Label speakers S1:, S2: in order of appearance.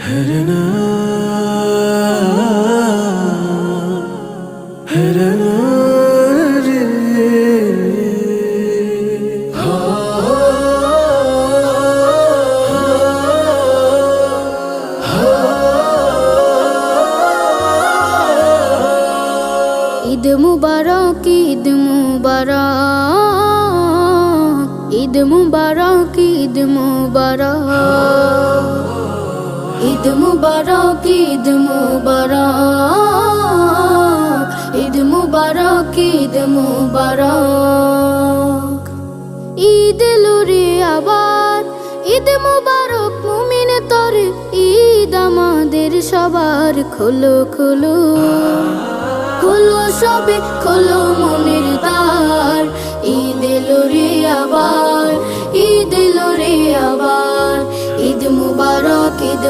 S1: হরনা হরনা রে
S2: ঈদ মুবারক, ঈদ মুবারক, ঈদ মুবারক, ঈদ মুবারক, ঈদ মুবারক, ঈদ মুবারক, ঈদ মুবারক, ঈদ মুবারক। ঈদ এলো রে আবার, ঈদ মুবারক মুমিন তরে, ঈদ আমাদের সবার। খোলো খোলো খোলো সবে খোলো মনের দ্বার, ঈদ এলো রে আবার, ঈদ এলো রে আবার। ঈদ মুবারক, ঈদ